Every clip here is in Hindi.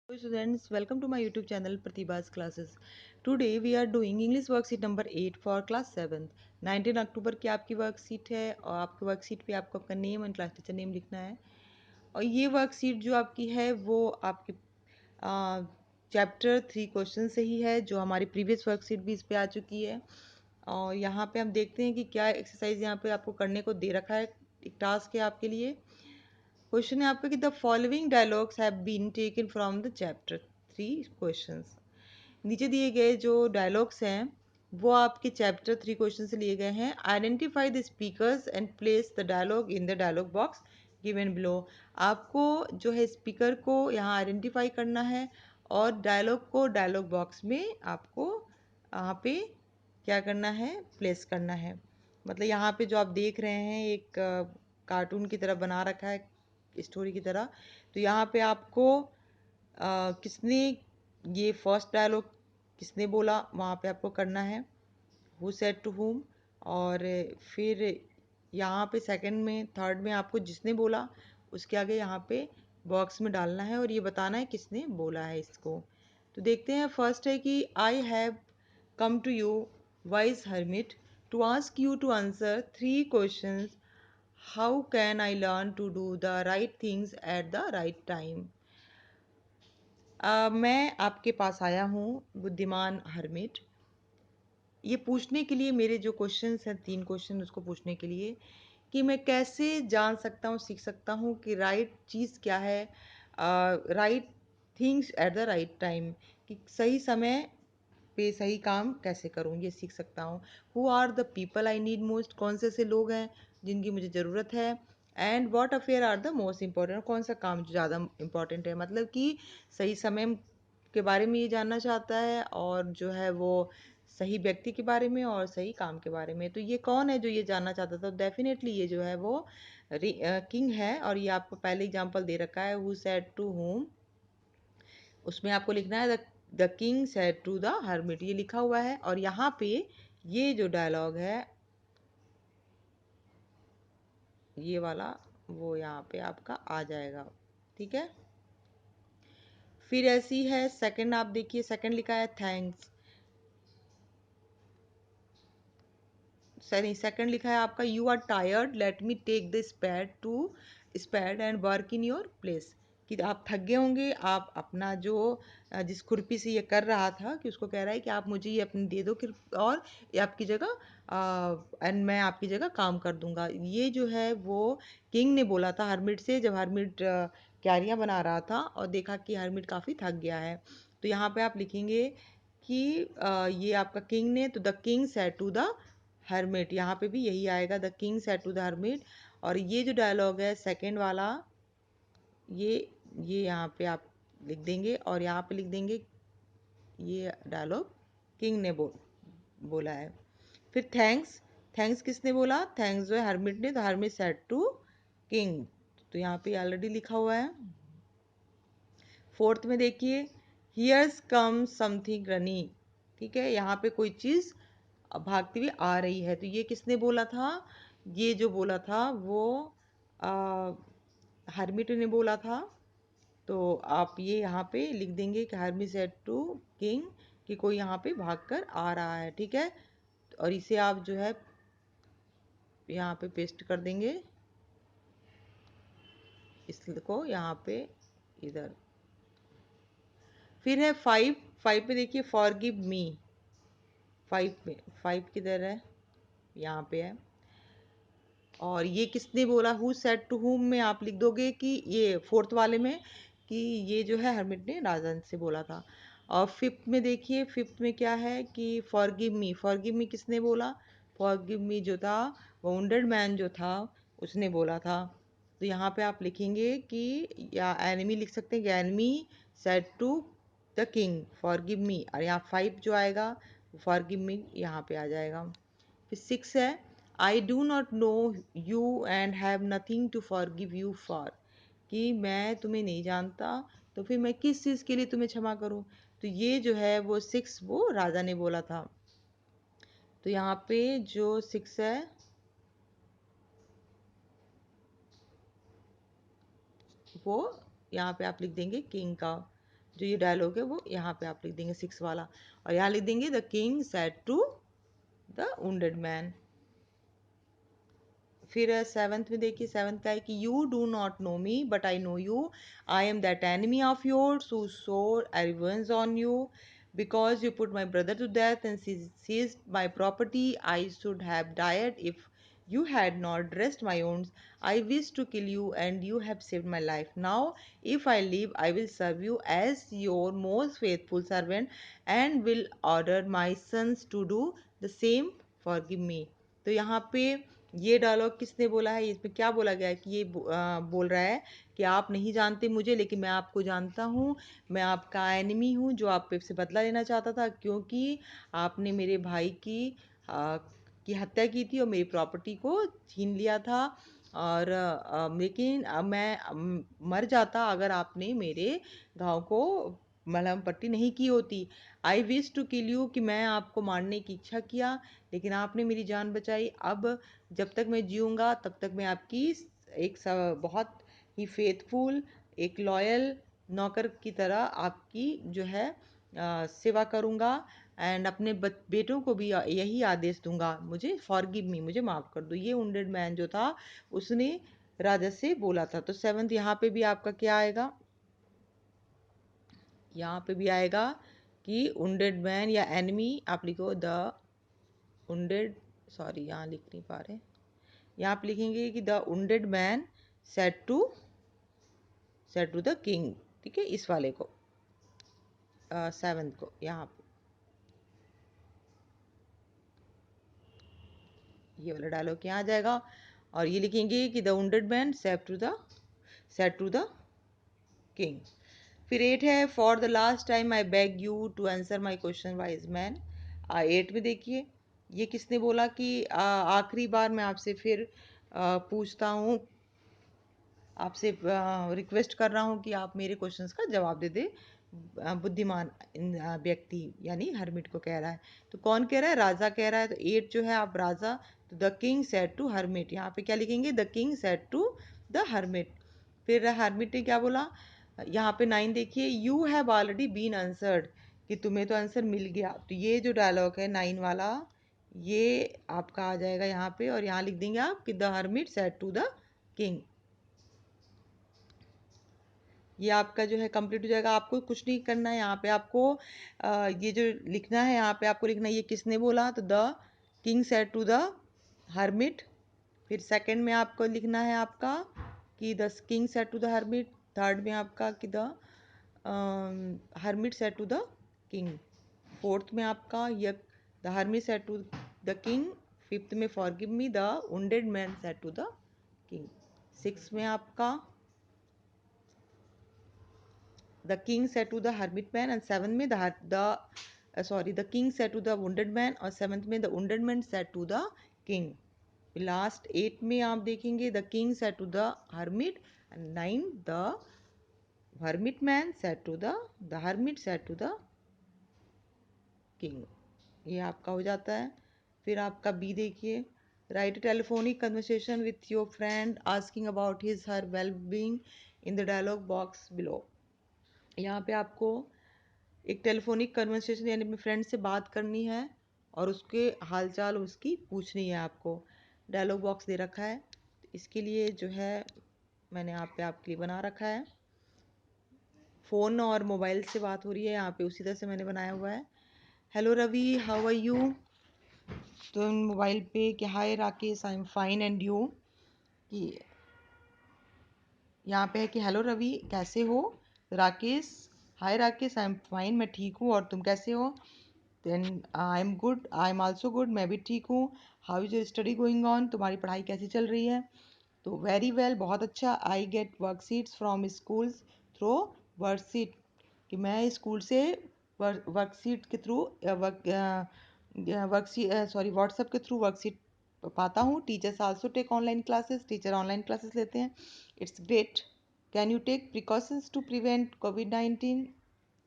Hello students, welcome to my YouTube channel Pratibha's Classes. Today we are doing English worksheet number 8 for class 7th. 19 अक्टूबर की आपकी वर्कशीट है और आपके वर्कशीट पे आपको अपना name and class teacher name लिखना है। और ये वर्कशीट जो आपकी है वो आपके चैप्टर 3 क्वेश्चन से ही है, जो हमारी प्रीवियस वर्कशीट भी इस पे आ चुकी है। और यहाँ पे हम देखते हैं कि क्या एक्सरसाइज यहाँ पे आपको करने को दे रखा है। एक टास्क है आपके लिए। क्वेश्चन है आपका कि the following dialogues have been taken from the chapter 3 questions. नीचे दिए गए जो डायलॉग्स हैं वो आपके चैप्टर 3 क्वेश्चन से लिए गए हैं। Identify the speakers and place the dialogue in the dialogue box given below. आपको जो है स्पीकर को यहाँ आइडेंटिफाई करना है और डायलॉग को डायलॉग बॉक्स में आपको यहाँ पे क्या करना है, प्लेस करना है। मतलब यहाँ पे जो आप देख रहे हैं एक कार्टून की तरह बना रखा है, स्टोरी की तरह। तो यहाँ पे आपको किसने ये फर्स्ट डायलॉग किसने बोला वहाँ पे आपको करना है, हु सेड टू हुम। और फिर यहाँ पे सेकंड में थर्ड में आपको जिसने बोला उसके आगे यहाँ पे बॉक्स में डालना है और ये बताना है किसने बोला है इसको। तो देखते हैं। फर्स्ट है कि I have come to you, wise hermit, to ask you to answer 3 questions. How can I learn to do the right things at the right time? मैं आपके पास आया हूँ बुद्धिमान हरमिट, ये पूछने के लिए, मेरे जो क्वेश्चंस हैं 3 क्वेश्चन उसको पूछने के लिए कि मैं कैसे जान सकता हूँ, सीख सकता हूँ कि राइट चीज़ क्या है, right things at the right time, कि सही समय पे सही काम कैसे करूँ, ये सीख सकता हूँ। Who are the people I need most, कौन से लोग हैं जिनकी मुझे ज़रूरत है। And what affair are the most important, कौन सा काम जो ज़्यादा इम्पॉर्टेंट है। मतलब कि सही समय के बारे में ये जानना चाहता है और जो है वो सही व्यक्ति के बारे में और सही काम के बारे में। तो ये कौन है जो ये जानना चाहता था? डेफिनेटली ये जो है वो किंग है। और ये आपको पहले एग्जाम्पल दे रखा है, हु सेड टू होम। उसमें आपको लिखना है the king said to the hermit, ये लिखा हुआ है। और यहाँ पे ये जो डायलॉग है ये वाला, वो यहाँ पे आपका आ जाएगा। ठीक है। फिर ऐसी है सेकंड, आप देखिए सेकंड लिखा है थैंक्स। सॉरी, सेकंड लिखा है आपका you are tired, let me take the spade and work in your place. कि आप थक गए होंगे, आप अपना जो जिस खुरपी से ये कर रहा था कि उसको कह रहा है कि आप मुझे ये अपनी दे दो और ये आपकी जगह एंड मैं आपकी जगह काम कर दूंगा। ये जो है वो किंग ने बोला था हरमिट से, जब हरमिट क्यारियाँ बना रहा था और देखा कि हरमिट काफ़ी थक गया है। तो यहाँ पे आप लिखेंगे कि ये आपका किंग ने, तो the king said to the hermit, यहाँ पे भी यही आएगा, the king said to the hermit. और ये जो डायलॉग है सेकंड वाला, ये ये यहाँ पे आप लिख देंगे और यहाँ पे लिख देंगे ये डायलॉग किंग ने बोला है। फिर थैंक्स, थैंक्स किसने बोला? थैंक्स जो है हरमिट ने, तो हरमिट सेड टू किंग, तो यहाँ पे ऑलरेडी लिखा हुआ है। फोर्थ में देखिए, हियर्स कम समथिंग रनी। ठीक है, यहाँ पे कोई चीज़ भागती हुई आ रही है, तो ये किसने बोला था? ये जो बोला था वो हरमिट ने बोला था। तो आप ये यहाँ पे लिख देंगे कि हरमिट सेड टू किंग, कि कोई यहाँ पे भागकर आ रहा है। ठीक है, और इसे आप जो है यहाँ पे पेस्ट कर देंगे, इसको यहाँ पे इधर। फिर है फाइव, फाइव पे देखिए फॉरगिव मी। फाइव में, फाइव किधर है? यहाँ पे है। और ये किसने बोला? हु सेड टू हुम में आप लिख दोगे कि ये फोर्थ वाले में, कि ये जो है हरमिट ने राजन से बोला था। और फिफ्थ में देखिए, फिफ्थ में क्या है कि फॉरगिव मी, फॉरगिव मी किसने बोला? फॉरगिव मी जो था, वाउंडेड मैन जो था उसने बोला था। तो यहाँ पे आप लिखेंगे कि, या एनिमी लिख सकते हैं कि enemy said to the king forgive me, और यहाँ फाइव जो आएगा फॉरगिव मी यहाँ पे आ जाएगा। फिर सिक्स है, I do not know you and have nothing to forgive you for, कि मैं तुम्हें नहीं जानता तो फिर मैं किस चीज़ के लिए तुम्हें क्षमा करूं। तो ये जो है वो सिक्स वो राजा ने बोला था। तो यहाँ पे जो सिक्स है वो यहाँ पे आप लिख देंगे किंग का। जो ये डायलॉग है वो यहाँ पे आप लिख देंगे 6 वाला, और यहाँ लिख देंगे the king said to the wounded man. फिर 7th में देखिए, 7th का है कि you do not know me but I know you, I am that enemy of yours who swore revenge on you because you put my brother to death and seized my property. I should have died if you had not dressed my wounds. I wish to kill you and you have saved my life. Now if I live I will serve you as your most faithful servant and will order my sons to do the same. Forgive me. तो यहाँ पे ये डायलॉग किसने बोला है, इसमें क्या बोला गया है कि ये बोल रहा है कि आप नहीं जानते मुझे लेकिन मैं आपको जानता हूँ, मैं आपका एनिमी हूँ जो आप पे से बदला लेना चाहता था क्योंकि आपने मेरे भाई की हत्या की थी और मेरी प्रॉपर्टी को छीन लिया था। और लेकिन मैं मर जाता अगर आपने मेरे घाव को मलहम पट्टी नहीं की होती। I wish to kill you, कि मैं आपको मारने की इच्छा किया लेकिन आपने मेरी जान बचाई। अब जब तक मैं जीऊँगा तब तक मैं आपकी एक बहुत ही फेथफुल, एक लॉयल नौकर की तरह आपकी जो है सेवा करूँगा एंड अपने बेटों को भी यही आदेश दूंगा, मुझे फॉरगिव मी, मुझे माफ़ कर दो। ये वुंडेड मैन जो था उसने राजा से बोला था। तो 7th यहाँ पे भी आपका क्या आएगा, यहाँ पे भी आएगा कि वुंडेड मैन या एनिमी, आप लिखो द वुंडेड, सॉरी यहाँ लिख नहीं पा रहे, यहाँ पे लिखेंगे कि the wounded man said to the king. ठीक है, इस वाले को 7th को यहाँ पे ये वाला डायलॉग यहाँ आ जाएगा और ये लिखेंगे कि the wounded man said to the king. फिर 8 है for the last time I beg you to answer my question wise man. 8 में देखिए ये किसने बोला कि आखिरी बार मैं आपसे फिर पूछता हूँ, आपसे रिक्वेस्ट कर रहा हूँ कि आप मेरे क्वेश्चंस का जवाब दे दे। बुद्धिमान व्यक्ति यानी हरमिट को कह रहा है। तो कौन कह रहा है, राजा कह रहा है। तो 8 जो है आप राजा, तो the king said to hermit, यहाँ पे क्या लिखेंगे, the king said to the hermit. फिर हरमिट ने क्या बोला, यहाँ पे 9 देखिए, you have already been answered, कि तुम्हें तो आंसर मिल गया। तो ये जो डायलॉग है 9 वाला ये आपका आ जाएगा यहाँ पे, और यहाँ लिख देंगे आप कि the hermit said to the king. ये आपका जो है कंप्लीट हो जाएगा। आपको कुछ नहीं करना है, यहाँ पे आपको ये जो लिखना है, यहाँ पे आपको लिखना है ये किसने बोला, तो the king said to the hermit. फिर सेकंड में आपको लिखना है आपका कि the king said to the hermit. Third में आपका कि the hermit said to the king. Fourth में आपका ये the hermit said to the king. Fifth में forgive me, the wounded man said to the king. Six में आपका the king said to the hermit man, and seventh में the king said to the wounded man, और seventh में the wounded man said to the king। Last 8 में आप देखेंगे the king said to the hermit, and 9 the hermit man said to the hermit said to the king। ये आपका हो जाता है। फिर आपका बी देखिए, write telephonic conversation with your friend asking about his her well being in the dialogue box below. यहाँ पे आपको एक टेलीफोनिक कन्वर्सेशन यानी अपने फ्रेंड से बात करनी है और उसके हालचाल उसकी पूछनी है आपको। डायलॉग बॉक्स दे रखा है, इसके लिए जो है मैंने आपके लिए बना रखा है। फ़ोन और मोबाइल से बात हो रही है यहाँ पे, उसी तरह से मैंने बनाया हुआ है। Hello Ravi, how are you. तो मोबाइल पे कि hi Rakesh, I am fine and you. कि यहाँ पे है कि हेलो रवि कैसे हो, Rakesh hi Rakesh, I am fine, मैं ठीक हूँ, और तुम कैसे हो। Then I am good, I am also good, मैं भी ठीक हूँ। How is your study going on, तुम्हारी पढ़ाई कैसी चल रही है। तो वेरी वेल, बहुत अच्छा। I get worksheets from schools through worksheet, कि मैं स्कूल से वर्कशीट के थ्रू व्हाट्सएप के थ्रू वर्कशीट पाता हूँ। Teachers also take online classes, teacher online classes लेते हैं। It's great. Can you take precautions to prevent कोविड-19।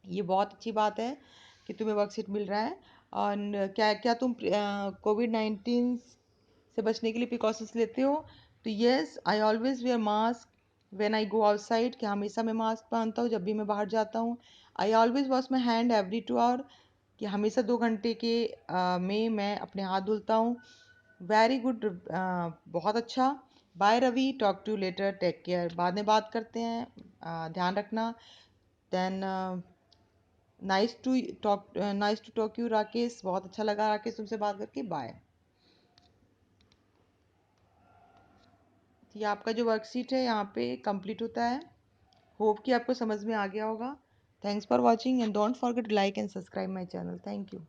ये बहुत अच्छी बात है कि तुम्हें वर्कशीट मिल रहा है। और क्या क्या तुम कोविड-19 से बचने के लिए प्रिकॉशंस लेते हो। तो yes, I always wear mask when I go outside, कि हमेशा मैं मास्क पहनता हूँ जब भी मैं बाहर जाता हूँ। I always wash my hand every 2 hour, कि हमेशा 2 घंटे के में मैं अपने हाथ धुलता हूँ। वेरी गुड, बहुत अच्छा। Bye Ravi, talk to later, take care, बाद में बात करते हैं, ध्यान रखना। Then nice to talk you Rakesh, बहुत अच्छा लगा राकेश तुमसे बात करके, बाय। ये आपका जो वर्कशीट है यहाँ पे कंप्लीट होता है। होप कि आपको समझ में आ गया होगा। Thanks for watching and don't forget like and subscribe my channel. Thank you.